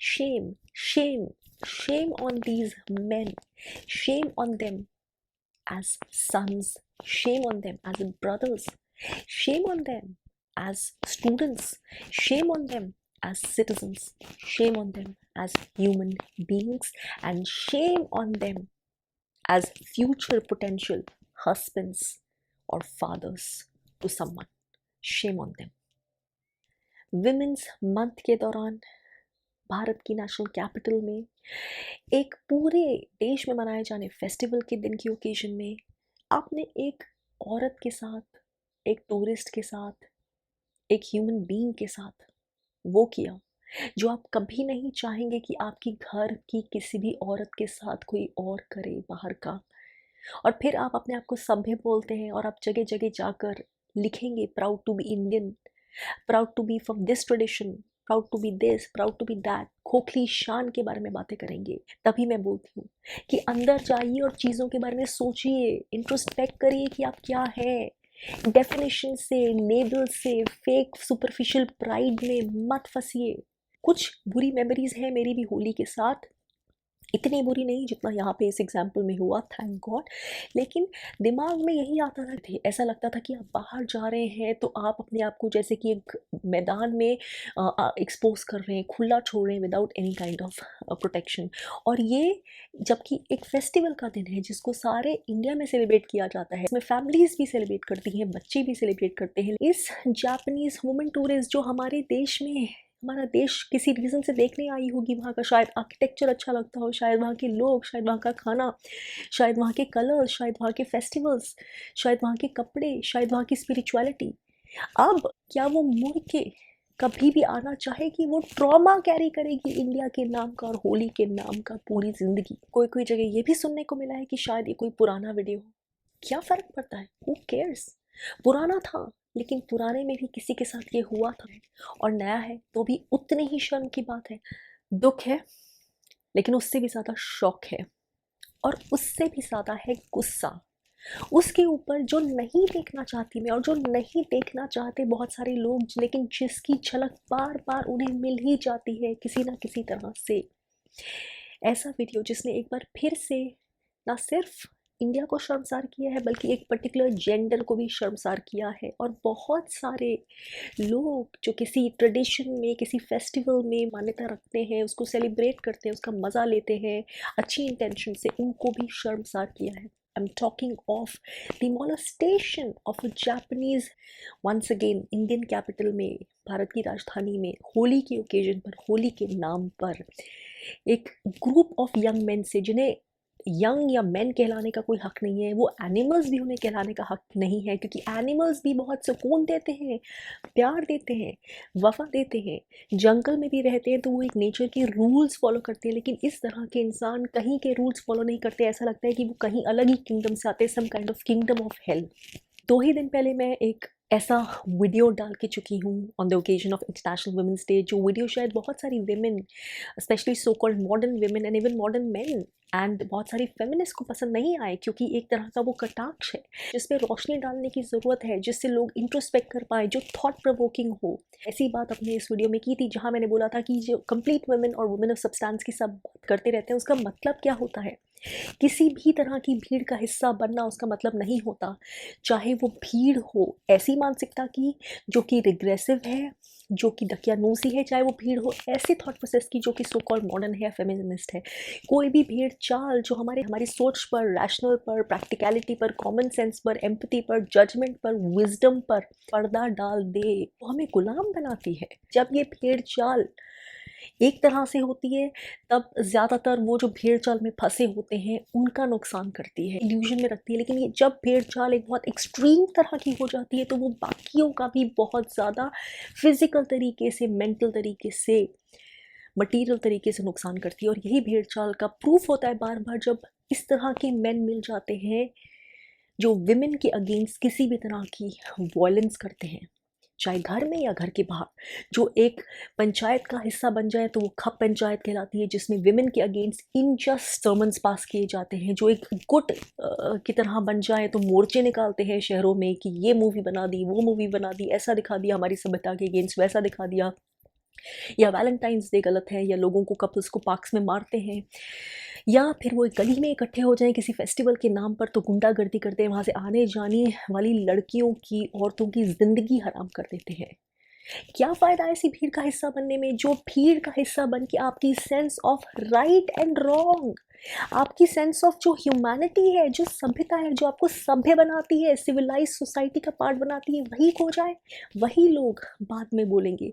Shame, shame, shame on these men. Shame on them as sons. Shame on them as brothers. Shame on them as students. Shame on them as citizens. Shame on them as human beings. And shame on them as future potential husbands or fathers to someone. Shame on them. Women's month के दौरान भारत की national capital में एक पूरे देश में मनाए जाने फेस्टिवल के दिन की ओकेजन में आपने एक औरत के साथ, एक टूरिस्ट के साथ, एक ह्यूमन बीइंग के साथ वो किया जो आप कभी नहीं चाहेंगे कि आपकी घर की किसी भी औरत के साथ कोई और करे बाहर का। और फिर आप अपने आप को सभ्य बोलते हैं और आप जगह जगह जाकर लिखेंगे proud to be Indian, proud to be from this tradition, proud to be this, proud to be that, खोखली शान के बारे में बातें करेंगे। तभी मैं बोलती हूँ कि अंदर जाइए और चीज़ों के बारे में सोचिए, इंट्रोस्पेक्ट करिए कि आप क्या है। डेफिनेशन से, लेबल से, फेक सुपरफिशियल प्राइड में मत फंसिए। कुछ बुरी मेमोरीज हैं मेरी भी होली के साथ, इतनी बुरी नहीं जितना यहाँ पे इस एग्जाम्पल में हुआ, थैंक गॉड। लेकिन दिमाग में यही आता था, ऐसा लगता था कि आप बाहर जा रहे हैं तो आप अपने आप को जैसे कि एक मैदान में एक्सपोज कर रहे हैं, खुला छोड़ रहे हैं without any kind of protection. और ये जबकि एक फेस्टिवल का दिन है जिसको सारे इंडिया में सेलिब्रेट किया जाता है, इसमें फैमिलीज भी सेलिब्रेट करती हैं, बच्चे भी सेलिब्रेट करते हैं। इस जापानीज वुमेन टूरिस्ट जो हमारे देश में, हमारा देश किसी रीज़न से देखने आई होगी, वहाँ का शायद आर्किटेक्चर अच्छा लगता हो, शायद वहाँ के लोग, शायद वहाँ का खाना, शायद वहाँ के कलर्स, शायद वहाँ के फेस्टिवल्स, शायद वहाँ के कपड़े, शायद वहाँ की स्पिरिचुअलिटी। अब क्या वो मुड़ के कभी भी आना चाहेगी? वो ट्रॉमा कैरी करेगी इंडिया के नाम का और होली के नाम का पूरी ज़िंदगी। कोई कोई जगह ये भी सुनने को मिला है कि शायद ये कोई पुराना वीडियो हो। क्या फ़र्क पड़ता है? Who cares? पुराना था लेकिन पुराने में भी किसी के साथ ये हुआ था, और नया है तो भी उतनी ही शर्म की बात है। दुख है लेकिन उससे भी ज़्यादा शौक है, और उससे भी ज़्यादा है गुस्सा उसके ऊपर जो नहीं देखना चाहती मैं, और जो नहीं देखना चाहते बहुत सारे लोग, लेकिन जिसकी झलक बार बार उन्हें मिल ही जाती है किसी ना किसी तरह से। ऐसा वीडियो जिसने एक बार फिर से ना सिर्फ इंडिया को शर्मसार किया है बल्कि एक पर्टिकुलर जेंडर को भी शर्मसार किया है। और बहुत सारे लोग जो किसी ट्रेडिशन में, किसी फेस्टिवल में मान्यता रखते हैं, उसको सेलिब्रेट करते हैं, उसका मज़ा लेते हैं अच्छी इंटेंशन से, उनको भी शर्मसार किया है। I'm talking of the molestation of a Japanese, once again Indian capital में, भारत की राजधानी में, होली के ओकेजन पर, होली के नाम पर एक ग्रुप ऑफ यंग मेन से, जिन्हें यंग या मैन कहलाने का कोई हक नहीं है, वो एनिमल्स भी उन्हें कहलाने का हक नहीं है, क्योंकि एनिमल्स भी बहुत सुकून देते हैं, प्यार देते हैं, वफा देते हैं, जंगल में भी रहते हैं तो वो एक नेचर के रूल्स फॉलो करते हैं। लेकिन इस तरह के इंसान कहीं के रूल्स फॉलो नहीं करते, ऐसा लगता है कि वो कहीं अलग ही किंगडम से आते हैं, some kind of kingdom of hell. 2 ही दिन पहले मैं एक ऐसा वीडियो डाल के चुकी हूँ on the occasion of international women's day, जो वीडियो शायद बहुत सारी women, specially so called modern women and even modern main and बहुत सारी फेमिनिस्ट को पसंद नहीं आए, क्योंकि एक तरह का वो कटाक्ष है जिस पे रोशनी डालने की ज़रूरत है, जिससे लोग इंट्रोस्पेक्ट कर पाए, जो थॉट प्रोवोकिंग हो। ऐसी बात अपने इस वीडियो में की थी जहाँ मैंने बोला था कि जो कंप्लीट वुमेन और वुमेन ऑफ सब्सटेंस की सब बात करते रहते हैं, उसका मतलब क्या होता है? किसी भी तरह की भीड़ का हिस्सा बनना उसका मतलब नहीं होता, चाहे वो भीड़ हो ऐसी मानसिकता की जो कि रिग्रेसिव है, जो कि दकियानूसी है, चाहे वो भीड़ हो ऐसे थॉट प्रोसेस की जो कि सो कॉल्ड मॉडर्न है, फेमिनिस्ट है। कोई भी भीड़ चाल जो हमारी सोच पर, रैशनल पर, प्रैक्टिकलिटी पर, कॉमन सेंस पर, एम्पैथी पर, जजमेंट पर, विजडम पर पर्दा डाल दे, वो हमें गुलाम बनाती है। जब ये भीड़ चाल एक तरह से होती है तब ज़्यादातर वो जो भेड़ चाल में फंसे होते हैं उनका नुकसान करती है, इल्यूजन में रखती है। लेकिन ये जब भेड़ चाल एक बहुत एक्सट्रीम तरह की हो जाती है तो वो बाकियों का भी बहुत ज़्यादा फिजिकल तरीके से, मेंटल तरीके से, मटीरियल तरीके से नुकसान करती है। और यही भेड़ चाल का प्रूफ होता है बार बार जब इस तरह के मेन मिल जाते हैं जो विमेन के अगेंस्ट किसी भी तरह की वायलेंस करते हैं, चाहे घर में या घर के बाहर। जो एक पंचायत का हिस्सा बन जाए तो वो खप पंचायत कहलाती है, जिसमें विमेन के अगेंस्ट इनजस्ट सर्मन्स पास किए जाते हैं। जो एक गुट की तरह बन जाए तो मोर्चे निकालते हैं शहरों में कि ये मूवी बना दी, वो मूवी बना दी, ऐसा दिखा दिया हमारी सभ्यता के अगेंस्ट, वैसा दिखा दिया। या वैलेंटाइंस डे गलत है, या लोगों को कपल्स को पार्क्स में मारते हैं, या फिर वो एक गली में इकट्ठे हो जाएं किसी फेस्टिवल के नाम पर तो गुंडागर्दी करते हैं, वहाँ से आने जाने वाली लड़कियों की, औरतों की ज़िंदगी हराम कर देते हैं। क्या फ़ायदा ऐसी भीड़ का हिस्सा बनने में, जो भीड़ का हिस्सा बन के आपकी sense of right and wrong, आपकी सेंस ऑफ जो ह्यूमैनिटी है, जो सभ्यता है, जो आपको सभ्य बनाती है, सिविलाइज सोसाइटी का पार्ट बनाती है, वही खो जाए। वही लोग बाद में बोलेंगे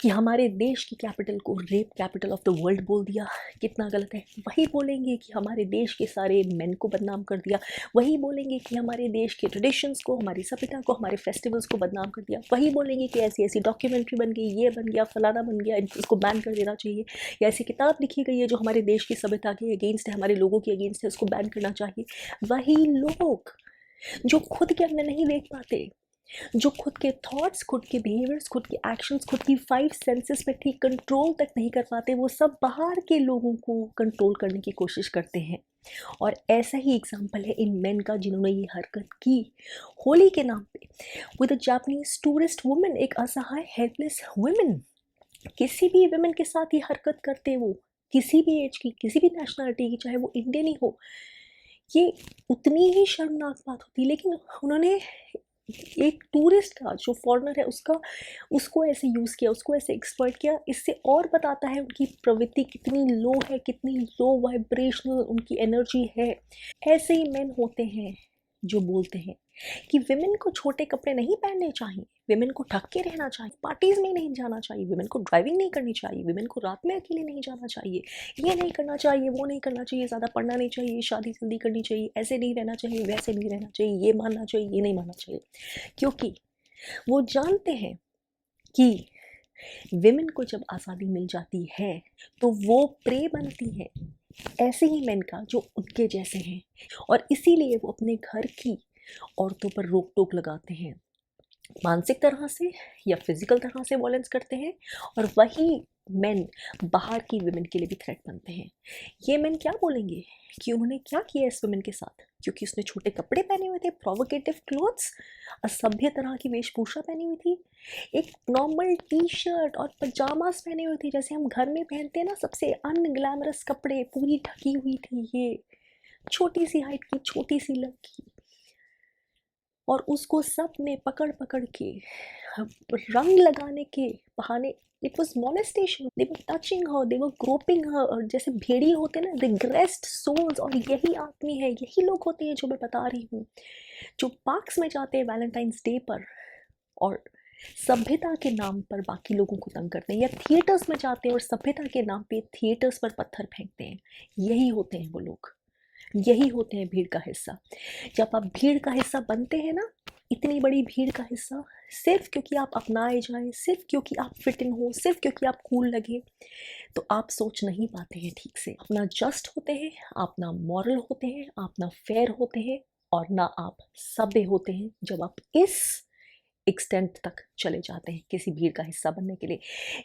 कि हमारे देश की कैपिटल को rape capital of the world बोल दिया, कितना गलत है। वही बोलेंगे कि हमारे देश के सारे मेन को बदनाम कर दिया। वही बोलेंगे कि हमारे देश के ट्रेडिशंस को, हमारी सभ्यता को, हमारे फेस्टिवल्स को बदनाम कर दिया। वही बोलेंगे कि ऐसी ऐसी डॉक्यूमेंट्री बन गई, ये बन गया, फलाना बन गया, इसको बैन कर देना चाहिए, या ऐसी किताब लिखी गई है जो हमारे देश की सभ्यता के अगेंस्ट है, हमारे लोगों के अगेंस्ट है, उसको बैन करना चाहिए। वही लोग जो खुद के अंदर नहीं देख पाते, जो खुद के थॉट्स, खुद के बिहेवियर्स, खुद के एक्शंस, खुद की 5 सेंसेस पे ठीक कंट्रोल तक नहीं कर पाते, वो सब बाहर के लोगों को कंट्रोल करने की कोशिश करते हैं। और ऐसा ही एग्जाम्पल है इन मेन का जिन्होंने ये हरकत की होली के नाम पे with a Japanese tourist women, एक असहाय हेल्पलेस वुमेन। किसी भी वुमेन के साथ ये हरकत करते, वो किसी भी एज की, किसी भी नेशनलिटी की, चाहे वो इंडियन ही हो, ये उतनी ही शर्मनाक बात होती। लेकिन उन्होंने एक टूरिस्ट का, जो फॉरेनर है, उसको ऐसे यूज़ किया, उसको ऐसे एक्सप्लॉइट किया। इससे और बताता है उनकी प्रवृत्ति कितनी लो है, कितनी लो वाइब्रेशनल उनकी एनर्जी है। ऐसे ही मेन होते हैं जो बोलते हैं कि विमेन को छोटे कपड़े नहीं पहनने चाहिए, विमेन को ढक के रहना चाहिए, पार्टीज में नहीं जाना चाहिए, विमेन को ड्राइविंग नहीं करनी चाहिए, विमेन को रात में अकेले नहीं जाना चाहिए, ये नहीं करना चाहिए, वो नहीं करना चाहिए, ज़्यादा पढ़ना नहीं चाहिए, शादी जल्दी करनी चाहिए, ऐसे नहीं रहना चाहिए, वैसे नहीं रहना चाहिए, ये मानना चाहिए, ये नहीं मानना चाहिए। क्योंकि वो जानते हैं कि विमेन को जब आज़ादी मिल जाती है तो वो प्रे बनती है ऐसे ही मेन का जो उनके जैसे हैं, और इसीलिए वो अपने घर की औरतों पर रोक टोक लगाते हैं, मानसिक तरह से या फिजिकल तरह से वॉयलेंस करते हैं। और वही मेन बाहर की विमेन के लिए भी थ्रेट बनते हैं। ये मेन क्या बोलेंगे कि उन्होंने क्या किया इस वुमेन के साथ, क्योंकि उसने छोटे कपड़े पहने हुए थे, प्रोवोकेटिव क्लोथ्स, असभ्य तरह की वेशभूषा पहनी हुई थी, एक नॉर्मल टी शर्ट और पजामास पहने हुए थे जैसे हम घर में पहनते हैं ना, सबसे अनग्लैमरस कपड़े, पूरी ढकी हुई थी ये छोटी सी हाइट की छोटी सी लड़की। और उसको सब ने पकड़ पकड़ के रंग लगाने के बहाने, it was molestation, they were touching her, they were groping her, और जैसे भेड़िए होते हैं ना, रिग्रेस्ड सोल्स। और यही आदमी है, यही लोग होते हैं जो मैं बता रही हूँ, जो पार्क्स में जाते हैं वैलेंटाइंस डे पर और सभ्यता के नाम पर बाकी लोगों को तंग करते हैं, या थिएटर्स में जाते हैं और सभ्यता के नाम पे थिएटर्स पर पत्थर फेंकते हैं। यही होते हैं वो लोग, यही होते हैं भीड़ का हिस्सा। जब आप भीड़ का हिस्सा बनते हैं ना, इतनी बड़ी भीड़ का हिस्सा, सिर्फ क्योंकि आप अपनाए जाएं, सिर्फ क्योंकि आप फिट इन हो, सिर्फ क्योंकि आप कूल लगे, तो आप सोच नहीं पाते हैं ठीक से। आप ना जस्ट होते हैं, आप ना मॉरल होते हैं, आप ना फेयर होते हैं, और ना आप सभ्य होते हैं जब आप इस एक्सटेंट तक चले जाते हैं किसी भीड़ का हिस्सा बनने के लिए।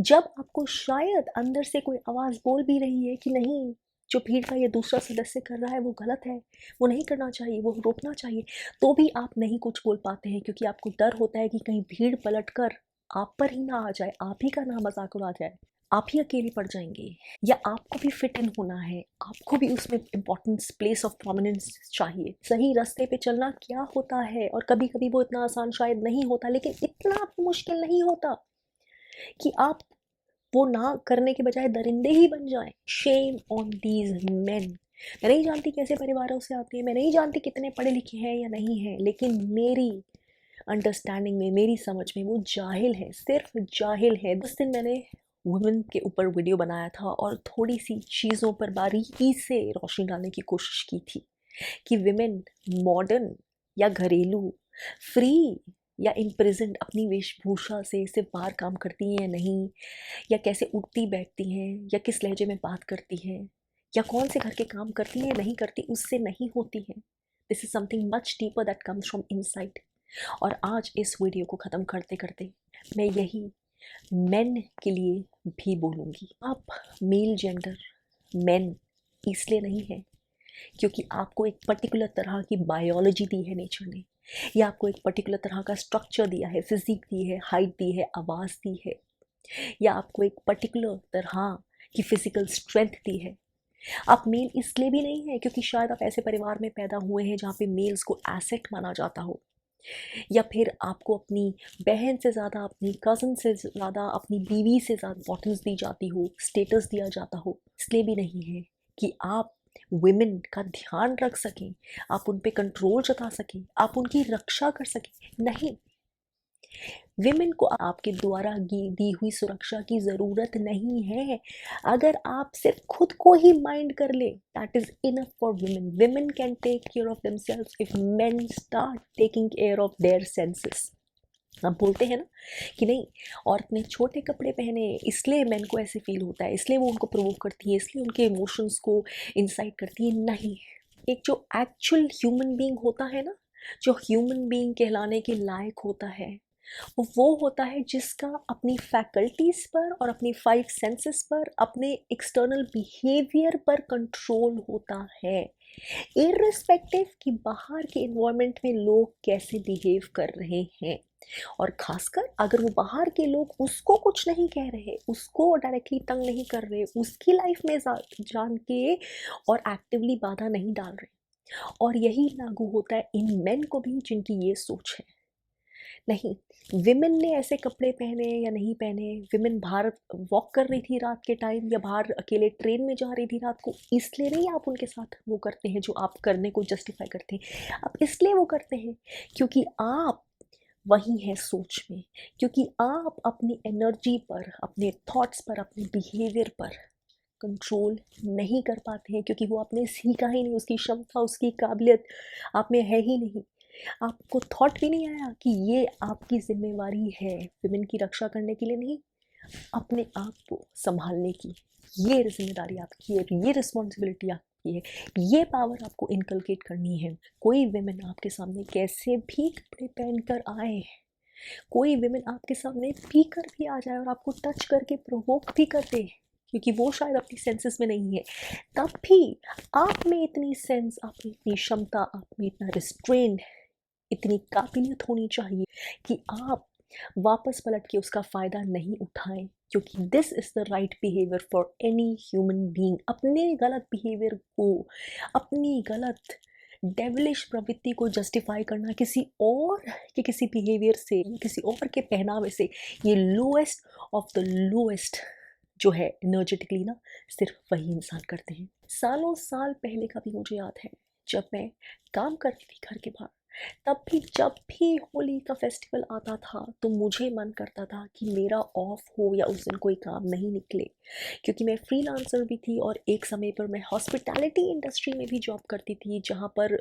जब आपको शायद अंदर से कोई आवाज़ बोल भी रही है कि नहीं, जो भीड़ का ये दूसरा सदस्य कर रहा है वो गलत है, वो नहीं करना चाहिए, वो रोकना चाहिए, तो भी आप नहीं कुछ बोल पाते हैं, क्योंकि आपको डर होता है कि कहीं भीड़ पलट कर आप पर ही ना आ जाए, आप ही का ना मजाक उड़ा जाए, आप ही अकेले पड़ जाएंगे। या आपको भी फिट इन होना है, आपको भी उसमें इम्पोर्टेंस, प्लेस ऑफ प्रोमिनेंस चाहिए। सही रास्ते पे चलना क्या होता है, और कभी कभी वो इतना आसान शायद नहीं होता, लेकिन इतना मुश्किल नहीं होता कि आप वो ना करने के बजाय दरिंदे ही बन जाएं। Shame on these main. मैं नहीं जानती कैसे परिवारों से आते हैं, मैं नहीं जानती कितने पढ़े लिखे हैं या नहीं हैं, लेकिन मेरी अंडरस्टैंडिंग में, मेरी समझ में वो जाहिल है, सिर्फ जाहिल है। उस दिन मैंने वुमेन के ऊपर वीडियो बनाया था और थोड़ी सी चीज़ों पर बारीकी से रोशनी डालने की कोशिश की थी कि विमेन मॉडर्न या घरेलू, फ्री या इम्प्रिजन्ड अपनी वेशभूषा से सिर्फ बाहर काम करती हैं या नहीं, या कैसे उठती बैठती हैं, या किस लहजे में बात करती हैं, या कौन से घर के काम करती हैं या नहीं करती, उससे नहीं होती हैं। This is something much deeper that comes from inside. और आज इस वीडियो को ख़त्म करते करते मैं यही मेन के लिए भी बोलूँगी। आप मेल जेंडर मेन इसलिए नहीं है क्योंकि आपको एक पर्टिकुलर तरह की बायोलॉजी दी है नेचर ने, या आपको एक पर्टिकुलर तरह का स्ट्रक्चर दिया है, फिजिक दी है, हाइट दी है, आवाज़ दी है, या आपको एक पर्टिकुलर तरह की फिजिकल स्ट्रेंथ दी है। आप मेल इसलिए भी नहीं है क्योंकि शायद आप ऐसे परिवार में पैदा हुए हैं जहाँ पे मेल्स को एसेट माना जाता हो, या फिर आपको अपनी बहन से ज़्यादा, अपनी कज़न से ज़्यादा, अपनी बीवी से ज़्यादा इम्पोर्टेंस दी जाती हो, स्टेटस दिया जाता हो। इसलिए भी नहीं है कि आप वुमेन का ध्यान रख सकें, आप उन पे कंट्रोल जता सकें, आप उनकी रक्षा कर सकें। नहीं, विमेन को आपके द्वारा दी हुई सुरक्षा की ज़रूरत नहीं है। अगर आप सिर्फ खुद को ही माइंड कर ले, that is enough for women. Women can take care of themselves if men start taking care of their senses. हम बोलते हैं ना कि नहीं, औरत ने छोटे कपड़े पहने इसलिए मैन को ऐसे फील होता है, इसलिए वो उनको प्रोवोक करती है, इसलिए उनके इमोशंस को इंसाइट करती है। नहीं, एक जो एक्चुअल ह्यूमन बीइंग होता है ना, जो ह्यूमन बीइंग कहलाने के लायक होता है, वो होता है जिसका अपनी फैकल्टीज पर और अपनी फाइव सेंसेस पर, अपने एक्सटर्नल बिहेवियर पर कंट्रोल होता है, इर्रिस्पेक्टिव कि बाहर के इन्वायरमेंट में लोग कैसे बिहेव कर रहे हैं। और खासकर अगर वो बाहर के लोग उसको कुछ नहीं कह रहे, उसको डायरेक्टली तंग नहीं कर रहे, उसकी लाइफ में जान के और एक्टिवली बाधा नहीं डाल रहे। और यही लागू होता है इन मेन को भी जिनकी ये सोच है। नहीं, विमेन ने ऐसे कपड़े पहने या नहीं पहने, विमेन बाहर वॉक कर रही थी रात के टाइम या बाहर अकेले ट्रेन में जा रही थी रात को, इसलिए नहीं आप उनके साथ वो करते हैं जो आप करने को जस्टिफाई करते हैं। आप इसलिए वो करते हैं क्योंकि आप वही हैं सोच में, क्योंकि आप अपनी एनर्जी पर, अपने थॉट्स पर, अपने बिहेवियर पर कंट्रोल नहीं कर पाते हैं, क्योंकि वो आपने सीखा ही नहीं, उसकी क्षमता, उसकी काबिलियत आप में है ही नहीं। आपको थॉट भी नहीं आया कि ये आपकी जिम्मेवारी है विमेन की रक्षा करने के लिए, नहीं, अपने आप को संभालने की। ये जिम्मेदारी आपकी है, ये रिस्पॉन्सिबिलिटी आपकी है, ये पावर आपको इनकलकेट करनी है। कोई विमेन आपके सामने कैसे भी कपड़े पहनकर आए, कोई विमेन आपके सामने पी कर भी आ जाए और आपको टच करके प्रोवोक भी कर दे, क्योंकि वो शायद अपनी सेंसेस में नहीं है, तब भी आप में इतनी सेंस, आप में इतनी क्षमता, आप में इतना रिस्ट्रेन, इतनी काबिलियत होनी चाहिए कि आप वापस पलट के उसका फ़ायदा नहीं उठाएं, क्योंकि this is the right behaviour for any human being. अपने गलत बिहेवियर को, अपनी गलत डेविलिश प्रवृत्ति को जस्टिफाई करना किसी और के किसी बिहेवियर से, किसी और के पहनावे से, ये लोएस्ट ऑफ द लोएस्ट जो है एनर्जेटिकली ना, सिर्फ वही इंसान करते हैं। सालों साल पहले का भी मुझे याद है, जब मैं काम करती थी घर के बाहर, तब भी जब भी होली का फेस्टिवल आता था तो मुझे मन करता था कि मेरा ऑफ हो या उस दिन कोई काम नहीं निकले, क्योंकि मैं फ्रीलांसर भी थी और एक समय पर मैं हॉस्पिटैलिटी इंडस्ट्री में भी जॉब करती थी, जहाँ पर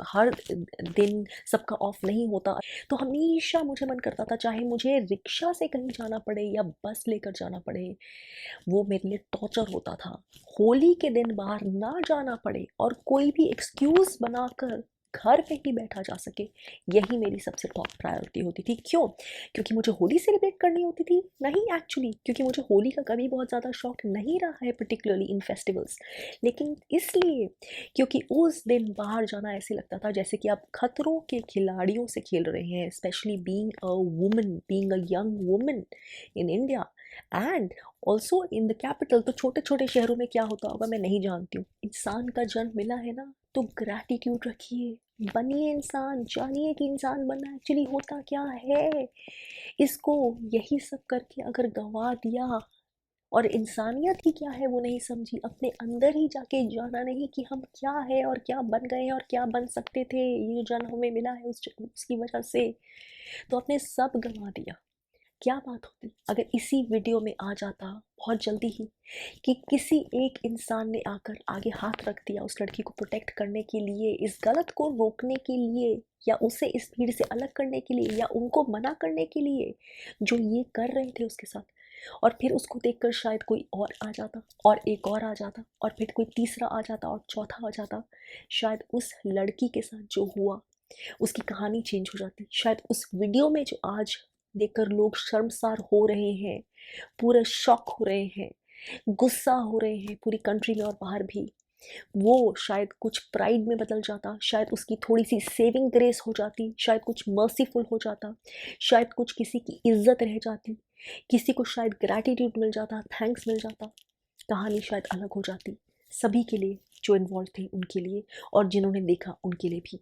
हर दिन सबका ऑफ नहीं होता। तो हमेशा मुझे मन करता था, चाहे मुझे रिक्शा से कहीं जाना पड़े या बस लेकर जाना पड़े, वो मेरे लिए टॉर्चर होता था। होली के दिन बाहर ना जाना पड़े और कोई भी एक्सक्यूज़ बनाकर घर पे ही बैठा जा सके, यही मेरी सबसे टॉप प्रायोरिटी होती थी। क्यों? क्योंकि मुझे होली सेलिब्रेट करनी होती थी? नहीं, एक्चुअली क्योंकि मुझे होली का कभी बहुत ज़्यादा शौक नहीं रहा है, पर्टिकुलरली इन फेस्टिवल्स, लेकिन इसलिए क्योंकि उस दिन बाहर जाना ऐसे लगता था जैसे कि आप खतरों के खिलाड़ियों से खेल रहे हैं, specially being a woman, being a young woman in India and also in the capital. तो छोटे छोटे शहरों में क्या होता होगा मैं नहीं जानती हूँ। इंसान का जन्म मिला है ना, तो ग्रैटिट्यूड रखिए, बनिए इंसान, जानिए कि इंसान बनना एक्चुअली होता क्या है। इसको यही सब करके अगर गंवा दिया और इंसानियत ही क्या है वो नहीं समझी, अपने अंदर ही जाके जाना नहीं कि हम क्या है और क्या बन गए हैं और क्या बन सकते थे, ये जो जन्म हमें मिला है उसकी वजह से, तो आपने सब गंवा दिया। क्या बात होती अगर इसी वीडियो में आ जाता बहुत जल्दी ही कि किसी एक इंसान ने आकर आगे हाथ रख दिया उस लड़की को प्रोटेक्ट करने के लिए, इस गलत को रोकने के लिए, या उसे इस भीड़ से अलग करने के लिए, या उनको मना करने के लिए जो ये कर रहे थे उसके साथ। और फिर उसको देखकर शायद कोई और आ जाता, और एक और आ जाता, और फिर कोई तीसरा आ जाता, और चौथा आ जाता। शायद उस लड़की के साथ जो हुआ उसकी कहानी चेंज हो जाती। शायद उस वीडियो में जो आज देखकर लोग शर्मसार हो रहे हैं, पूरे शॉक हो रहे हैं, गुस्सा हो रहे हैं पूरी कंट्री में और बाहर भी, वो शायद कुछ प्राइड में बदल जाता, शायद उसकी थोड़ी सी सेविंग ग्रेस हो जाती, शायद कुछ मर्सीफुल हो जाता, शायद कुछ किसी की इज्जत रह जाती, किसी को शायद ग्रैटिट्यूड मिल जाता, थैंक्स मिल जाता, कहानी शायद अलग हो जाती, सभी के लिए, जो इन्वॉल्व थे उनके लिए और जिन्होंने देखा उनके लिए भी।